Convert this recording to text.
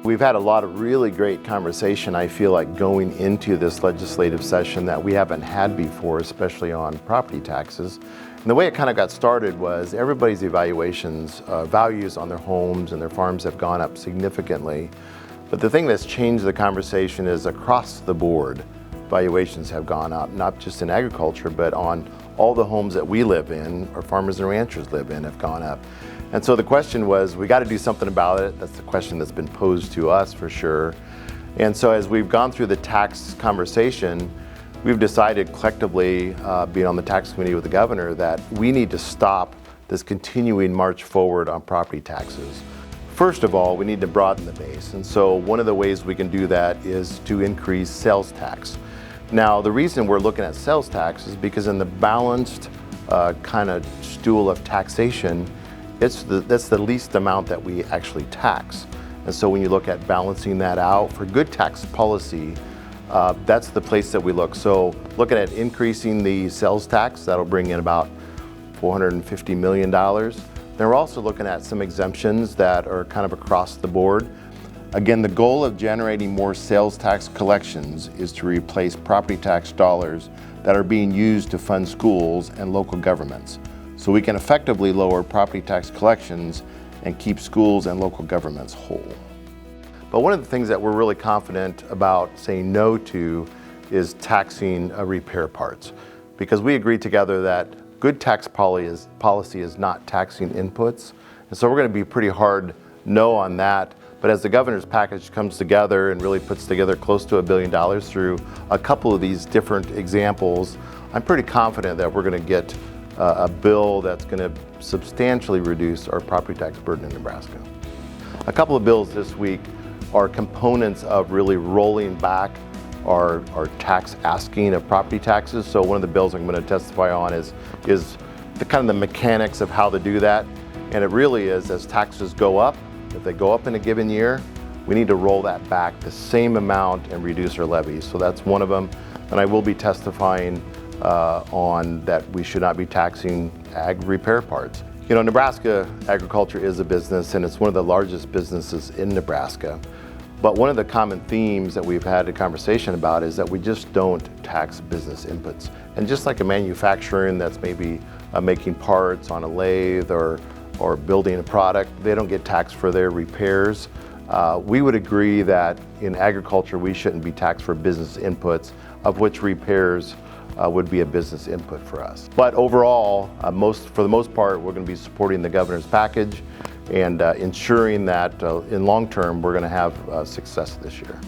We've had a lot of really great conversation, I feel like, going into this legislative session that we haven't had before, especially on property taxes. And the way it kind of got started was everybody's evaluations, values on their homes and their farms have gone up significantly. But the thing that's changed the conversation is across the board, valuations have gone up, not just in agriculture, but on all the homes that we live in, or farmers and ranchers live in, have gone up. And so the question was, we got to do something about it. That's the question that's been posed to us for sure. And so as we've gone through the tax conversation, we've decided collectively, being on the tax committee with the governor, that we need to stop this continuing march forward on property taxes. First of all, we need to broaden the base. And so one of the ways we can do that is to increase sales tax. Now, the reason we're looking at sales tax is because in the balanced kind of stool of taxation, that's the least amount that we actually tax. And so when you look at balancing that out for good tax policy, that's the place that we look. So looking at increasing the sales tax, that'll bring in about $450 million. Then we're also looking at some exemptions that are kind of across the board. Again, the goal of generating more sales tax collections is to replace property tax dollars that are being used to fund schools and local governments. So we can effectively lower property tax collections and keep schools and local governments whole. But one of the things that we're really confident about saying no to is taxing repair parts, because we agreed together that good tax policy is not taxing inputs. And so we're going to be pretty hard no on that. But as the governor's package comes together and really puts together close to $1 billion through a couple of these different examples, I'm pretty confident that we're going to get a bill that's going to substantially reduce our property tax burden in Nebraska. A couple of bills this week are components of really rolling back our tax asking of property taxes. So one of the bills I'm going to testify on is the kind of the mechanics of how to do that. And it really is, as taxes go up, if they go up in a given year, we need to roll that back the same amount and reduce our levies. So that's one of them. And I will be testifying on that we should not be taxing ag repair parts. You know, Nebraska agriculture is a business, and it's one of the largest businesses in Nebraska. But one of the common themes that we've had a conversation about is that we just don't tax business inputs. And just like a manufacturing that's maybe making parts on a lathe or building a product, they don't get taxed for their repairs. We would agree that in agriculture we shouldn't be taxed for business inputs, of which repairs would be a business input for us. But overall, for the most part, we're going to be supporting the governor's package and ensuring that in long term we're going to have success this year.